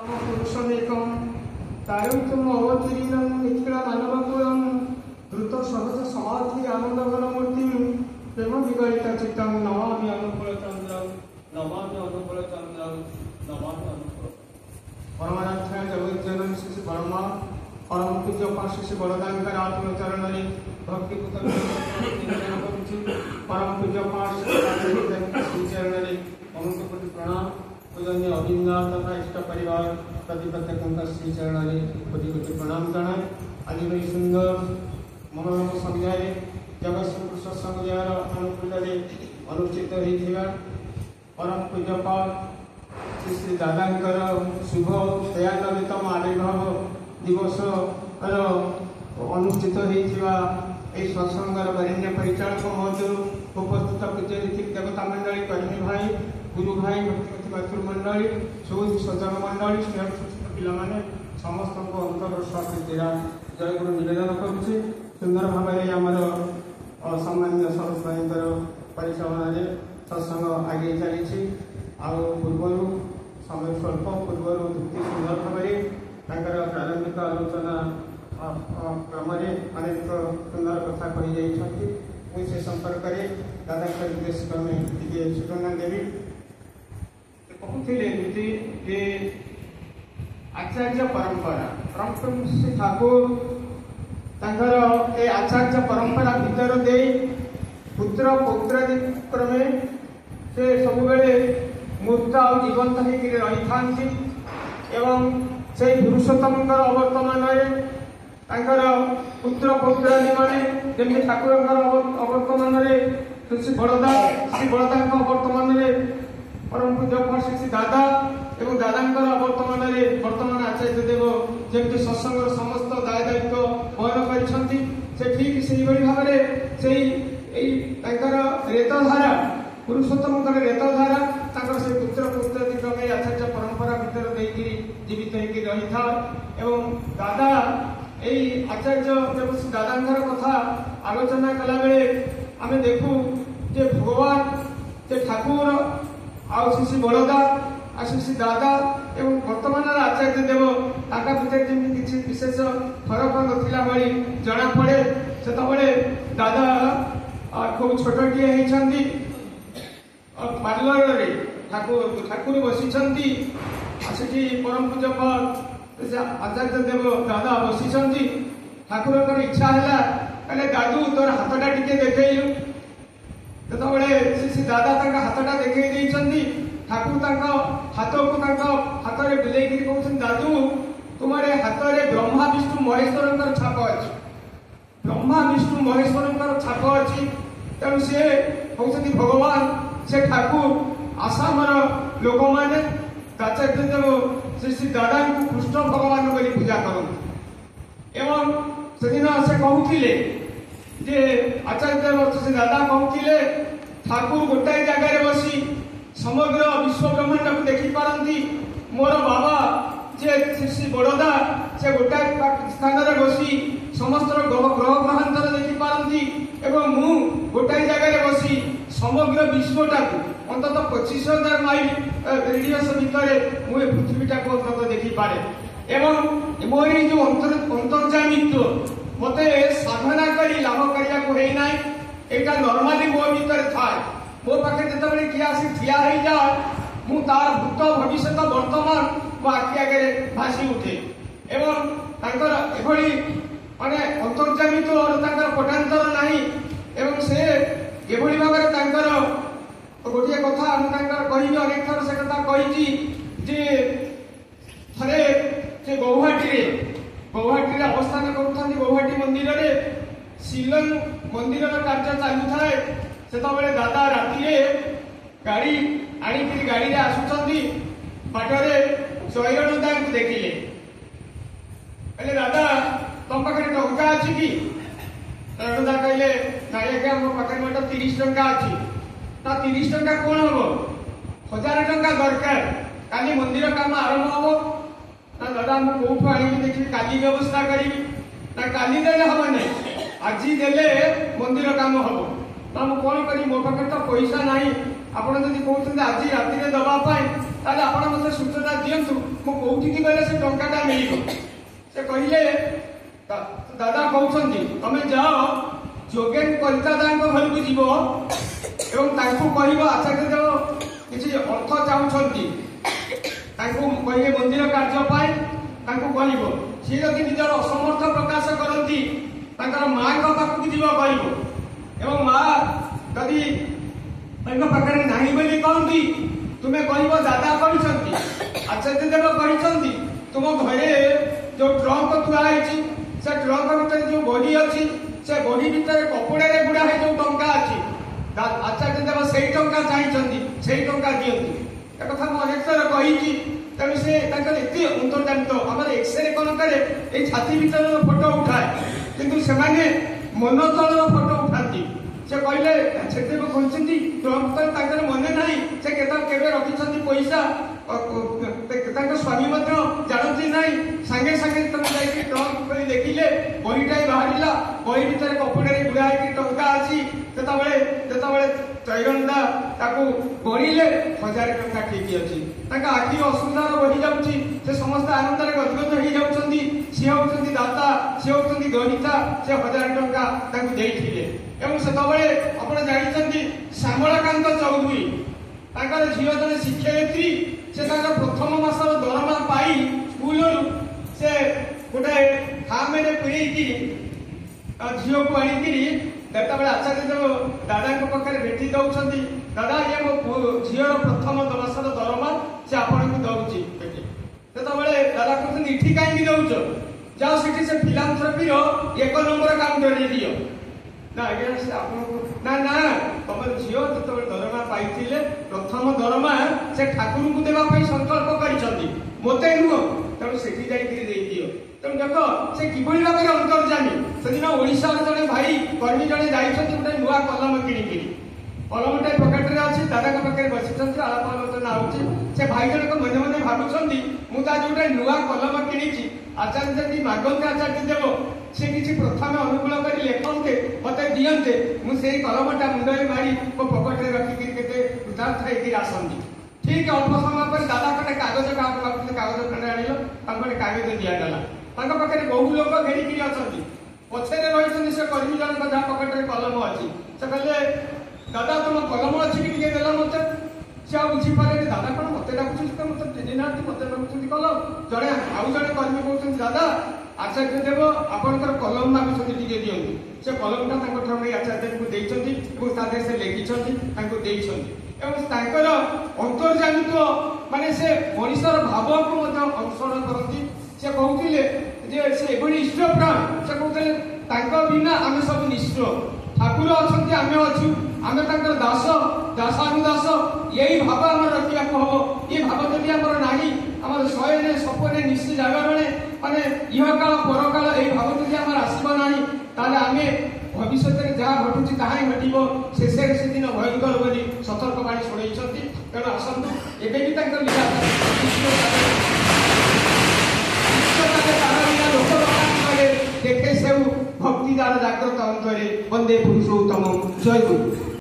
पुरुषमेकं तारुण्यम् अवतीर्णं निखिलमानवकुलं द्रुत सहज समाधि आनन्दघनमूर्तिं प्रेम विगलितचित्तं नमामि अनुकूलचन्द्रं नमामि अनुकूलचन्द्रं नमामि अनुकूल परमाराध्याय जगज्जननी श्री ब्रह्मा परम पूज्य श्री बलदानकर आत्मचरण भक्तिपूत परम पूज्य श्री चरण अनंत कोटि प्रणाम पूजन्य अभिन्ना तथा इष्ट परिवार प्रतिपत्ति श्री चरण कोटि कोटि प्रणाम जनाए आज सुंदर मनोरम संध्यार जगत संपुष संध्यार अनुकूल अनुष्ठित होता परम पूज्यपाल श्री श्री दादांकर शुभ 93तम आविर्भाव दिवस अनुष्ठित होता सत्संगर वरेण्य परिचालक महोदय उपस्थित पूज्य रीति देवता मंडली कर्मी भाई गुरु भाई भक्ति मातृ मंडली सब सज्जन मंडली स्नेह पिला समस्त अंतर स्वाकृतिरा जय गुरु निवेदन करुचे सुंदर भाव में आमर सामान्य सरस भाई परिचालन सत्संग आगे चली पूर्वर समय स्वल्प पूर्वर धुति सुंदर भाव में प्रारंभिक आलोचना क्रम अनेक सुंदर कथा कही से संपर्क में दादा उद्देश्य क्रमे सूचना देवी कहते आचार्य परंपरा श्री ठाकुर ए आचार्य परंपरा भीतर दे पुत्र पौत्रादि क्रमे से सब मूर्त आ जीवंत होकर रही था एवं से पुरुषोत्तम अवर्तमान पुत्र पौत्रादि माने जमी ठाकुर अवर्तमान श्री बड़दा अवर्तमान परम पूज्य श्री श्री दादा एवं दादा वर्तमान वर्तमान आचार्य देव जमी सत्संग समस्त दाय दायित्व बहन कर ठीक से भाव रेतधारा पुरुषोत्तम रेतधारा से पुत्र पुत्रादि क्रमे आचार्य परंपरा भीतर जीवित होकर रही था एवं दादा यही आचार्य जब दादा कथा आलोचना कला बेले आम देखू जे भगवान जे ठाकुर आ श्री बड़दा आ श्री दादा एवं वर्तमान आचार्य देव ताका भीतर जमी किसी विशेष फरक नथिला भली जना पड़े से दादा खूब छोटे होती पार्लर ठाकुर बसी परम पूज्यपाल आचार्य देव दादा बसी ठाकुर इच्छा है कहले दादू तोर हाथटा टिके देखलु श्री दादा हाथटा देखई ठाकुर हाथ को हाथ में बुले कहते दादू तुम्हारे हाथ में ब्रह्मा विष्णु महेश्वर छाप अच्छी ब्रह्मा विष्णु महेश्वर छाप अच्छी तेणु सी कहते भगवान से ठाकुर आसाम लोक मैंने आचार्य देव श्री श्री दादा को कृष्ण भगवान बोली पूजा करते एवं से दिन से कहते जे आचार्य देव श्री दादा कहते ठाकुर गोटाए जगार बसी समग्र विश्व ब्रह्मांड को देखी पारती मोर बाबा जे श्री बड़दा से गोटाए स्थान में बसी समस्त ग्रह ग्रहांतर देखी पारती एवं मु गोटाए जगार बसी समग्र विश्वटा अंतत 25,000 माइल रेडियस भितर मुझे पृथ्वीटा को अंतत देखी पारे एवं मोर जो अंतर्जामित्व मत साधना कर लाभ करना यहाँ नॉर्मली मो भीतर थाए मो पाखे जो किए आसी ठिया हो जाए मु तार भूत भविष्य वर्तमान मो आखि आगे भासी उठे एवं एभली माने अंतर्जामित पटांतर नहीं एवं से एभली भाव गोटे कथा कही अनेक थर से कथा कही थे से गौहाटी अवस्थान कर गौहाटी मंदिर में शिलंग मंदिर कार्य चालू थाए से दादा राति गाड़ी आनिक गाड़ी आसुंच बाटरे जयरण दास को देखिले कहले दादा तुम पाखे टंका अच्छी कि दादा कहले नाई आज्ञा मो पाखे मोट 30 टंका अच्छी ना 30 टंका कौन हम 1000 टंका दरकार काली मंदिर काम आरंभ हम ना दादा मुझे कौटू आनिक देखिए काली व्यवस्था करी ना काली देले हम नहीं आज देले मंदिर काम हम ना मुझे कौन करी मो पाखे तो पैसा ना आपड़ कहते आज राति दवापाई आप सूचना दिंतु ମୁଁ କୋଉଠିକି ଗଲେ ସେ ଟଙ୍କାଟା ମିଳିବ। ସେ କହିଲେ ଦାଦା କହୁଛନ୍ତି ତମେ ଯାଅ ଯୋଗେନ କଲିତାଦାଙ୍କ ଘରକୁ ଯିବ ଏବଂ ତାଙ୍କୁ କହିବ ଆଚାର୍ଯ୍ୟ ଦେବ କିଛି ଅର୍ଥ ଚାହୁଁଛନ୍ତି, ତାଙ୍କୁ କହିବେ ମନ୍ଦିର କାର୍ଯ୍ୟ ପାଇଁ, ତାଙ୍କୁ କହିବ। ସିଏ ଯଦି ନିଜର ଅସମର୍ଥ ପ୍ରକାଶ କରନ୍ତି ତାଙ୍କର ମାଙ୍କ ପାଖକୁ ଯିବ କହିବ, ଏବଂ ମା ଯଦି ତାଙ୍କ ପାଖରେ ନାହିଁ ବୋଲି କହନ୍ତି ତୁମେ କହିବ ଦାଦା କହିଛନ୍ତି, ଆଚାର୍ଯ୍ୟ ଦେବ କହିଛନ୍ତି ତୁମ ଘରେ ଯୋଉ ଟ୍ରଙ୍କ ଥୁଆ ହେଇଛି ସେ ଟ୍ରଙ୍କ ଭିତରେ ଯୋଉ ବହି ଅଛି ସେ ବହି ଭିତରେ କପଡ଼ାରେ ଗୁଡା ହେଇ ଯୋଉ ଟଙ୍କା ଅଛି ଆଚାର୍ଯ୍ୟ ଦେବ ସେଇ ଟଙ୍କା ଚାହିଁଛନ୍ତି, ସେଇ ଟଙ୍କା ଦିଅନ୍ତୁ। ଏ କଥା ମୁଁ ଅନେକ ଥର କହିଛି। ତେଣୁ ସେ ତାଙ୍କର ଏତେ ଅନ୍ତର୍ଜାନିତ। ଆମର ଏକ୍ସରେ କଣ କରେ ଏଇ ଛାତି ଭିତରର ଫଟୋ ଉଠାଏ, କିନ୍ତୁ ସେମାନେ ମନ ତଳର ଫଟୋ ଉଠାନ୍ତି। ସେ କହିଲେ ସେଦେବ କହିଛନ୍ତି ତାଙ୍କର ମନେ ନାହିଁ ସେ କେବେ ରଖିଛନ୍ତି ପଇସା, ତାଙ୍କ ସ୍ୱାମୀ ମଧ୍ୟ ଜାଣନ୍ତି ନାହିଁ। ସାଙ୍ଗେ ସାଙ୍ଗେ ତମେ ଯାଇକି ଟ୍ରଙ୍କ କରି ଦେଖିଲେ ବହିଟାଇ ବାହାରିଲା, ବହି ଭିତରେ କପଡ଼ାରେ ଗୁଡ଼ା ହେଇକି ଟଙ୍କା ଅଛି। ଯେତେବେଳେ ତ୍ରୟଗଣ୍ଡା ତାକୁ ଗଣିଲେ 1000 ଟଙ୍କା ଠିକ ଅଛି। ତାଙ୍କ ଆଖି ଅସୁବିଧାର ବହି ଯାଉଛି, ସେ ସମସ୍ତେ ଆନନ୍ଦରେ ଗଦଗଦ ହେଇଯାଉଛନ୍ତି। ସିଏ ହଉଛନ୍ତି ଦାତା, ସିଏ ହଉଛନ୍ତି ଗଣିତା, ସେ 1000 ଟଙ୍କା ତାଙ୍କୁ ଦେଇଥିଲେ। ଏବଂ ସେତେବେଳେ ଆପଣ ଜାଣିଛନ୍ତି ଶ୍ୟାମଳକାନ୍ତ ଚୌଧୁରୀ ତାଙ୍କର ଝିଅ ଜଣେ ଶିକ୍ଷୟିତ୍ରୀ, ସେ ତାଙ୍କର ପ୍ରଥମ ମାସର ଦରମା ପାଇ ସ୍କୁଲରୁ ସେ ଗୋଟେ ଖାମରେ ପୁରେଇକି ଝିଅକୁ ଆଣିକିରି ଯେତେବେଳେ ଆଚାର୍ଯ୍ୟ ଦେବ ଦାଦାଙ୍କ ପାଖରେ ଭେଟି ଦଉଛନ୍ତି, ଦାଦା ଇଏ ମୋ ଝିଅର ପ୍ରଥମ ମାସର ଦରମା ସେ ଆପଣଙ୍କୁ ଦଉଛି। ସେତେବେଳେ ଦାଦା କହୁଛନ୍ତି ଏଠି କାହିଁକି ଦଉଛ, ଯାଅ ସେଠି ସେ ଫିଲାନ୍ଥ୍ରୋପିର 1 ନମ୍ବର କାଉଣ୍ଟରରେ ଦିଅ। ନା ଆଜ୍ଞା ସେ ଆପଣଙ୍କୁ ନା ତମ ଝିଅ ଯେତେବେଳେ ଦରମା ପାଇଥିଲେ ପ୍ରଥମ ଦରମା ସେ ଠାକୁରଙ୍କୁ ଦେବା ପାଇଁ ସଂକଳ୍ପ କରିଛନ୍ତି, ମୋତେ ନୁହଁ। ତେଣୁ ସେଠି ଯାଇକିରି ଦେଇଦିଅ। ତେଣୁ ଦେଖ ସେ କିଭଳି ଭାବରେ ଅନ୍ତର୍ଜାମୀ। ସେଦିନ ଓଡ଼ିଶାର ଜଣେ ଭାଇ କର୍ମୀ ଜଣେ ଯାଇଛନ୍ତି ଗୋଟେ ନୂଆ କଲମ କିଣିକିରି, କଲମଟା ପକେଟରେ ଅଛି, ଦାଦାଙ୍କ ପାଖରେ ବସିଛନ୍ତି, ଆଳାପ ଆଲୋଚନା ହଉଛି। ସେ ଭାଇ ଜଣକ ମନେ ମନେ ଭାବୁଛନ୍ତି ମୁଁ ତା ଯୋଉଟା ନୂଆ କଲମ କିଣିଛି ଆଚାର୍ଯ୍ୟ ଯଦି ମାଗନ୍ତେ ଆଚାର୍ଯ୍ୟ ଦେବ ସେ କିଛି ପ୍ରଥମେ ଅନୁକୂଳ କରି ଲେଖନ୍ତେ ମତେ ଦିଅନ୍ତେ, ମୁଁ ସେଇ କଲମଟା ମୁଣ୍ଡରେ ମାରି ମୋ ପକେଟରେ ରଖିକିରି କେତେ କୃତାର୍ଥ ହେଇକିରି ଆସନ୍ତି। ଠିକ ଅଳ୍ପ ସମୟ ପରେ ଦାଦା ଗୋଟେ କାଗଜ କାହାକୁ ଭାବୁଥିଲେ କାଗଜ ଖଣ୍ଡେ ଆଣିଲ, ତାଙ୍କୁ ଗୋଟେ କାଗଜ ଦିଆଗଲା। ତାଙ୍କ ପାଖରେ ବହୁ ଲୋକ ଘେରିକିରି ଅଛନ୍ତି, ପଛରେ ରହିଛନ୍ତି ସେ କର୍ମୀ ଜଣଙ୍କ ଯାହା ପକେଟରେ କଲମ ଅଛି। ସେ କହିଲେ ଦାଦା ତମ କଲମ ଅଛି କି ଟିକେ ଦେଲ ମତେ। ସେ ଆଉ ବୁଝିପାରିଲେନି ଦାଦା କଣ ମତେ ଡାକୁଛନ୍ତି, ତ ମତେ ଚିହ୍ନି ନାହାନ୍ତି, ମତେ ଡାକୁଛନ୍ତି କଲମ। ଆଉ ଜଣେ କର୍ମୀ କହୁଛନ୍ତି ଦାଦା ଆଚାର୍ଯ୍ୟ ଦେବ ଆପଣଙ୍କର କଲମ ମାଗୁଛନ୍ତି ଟିକେ ଦିଅନ୍ତୁ। ସେ କଲମଟା ତାଙ୍କ ଠାରୁ ନେଇ ଆଚାର୍ଯ୍ୟଙ୍କୁ ଦେଇଛନ୍ତି ଏବଂ ତା ଦେହରେ ସେ ଲେଖିଛନ୍ତି, ତାଙ୍କୁ ଦେଇଛନ୍ତି। ଏବଂ ତାଙ୍କର ଅନ୍ତର୍ଜାମିତ୍ୱ ମାନେ ସେ ମଣିଷର ଭାବକୁ ମଧ୍ୟ ଅନୁସରଣ କରନ୍ତି। ସେ କହୁଥିଲେ ଯେ ସେ ଏଭଳି ଇଷ୍ଟପ୍ରାଣ, ସେ କହୁଥିଲେ ତାଙ୍କ ବିନା ଆମେ ସବୁ ନିଃସ୍ୱ, ଠାକୁର ଅଛନ୍ତି ଆମେ ଅଛୁ, ଆମେ ତାଙ୍କର ଦାସ ଦାସାନୁଦାସ, ଏଇ ଭାବ ଆମର ରଖିବାକୁ ହବ। ଏ ଭାବ ଯଦି ଆମର ନାହିଁ, ଆମର ଶୟନେ ସପନେ ନିଶି ଜାଗରଣେ ମାନେ ଇହକାଳ ପରକାଳ ଏଇ ଭାବ ଯଦି ଆମର ଆସିବ ନାହିଁ, ତାହେଲେ ଆମେ ଭବିଷ୍ୟତରେ ଯାହା ଘଟୁଛି ତାହା ହିଁ ଘଟିବ। ଶେଷରେ ସେଦିନ ଭୟଙ୍କର ବୋଲି ସତର୍କବାଣୀ ଶୁଣେଇଛନ୍ତି। ତେଣୁ ଆସନ୍ତୁ ଏବେ ବି ତାଙ୍କ ଲୀଳା ଦେଖେ ସେଉ ଭକ୍ତି ଦ୍ୱାରା ଜାଗ୍ରତ ଅନ୍ତରେ ବନ୍ଦେ ପୁରୁଷୋତ୍ତମ। ଜୟ ଗୁରୁ।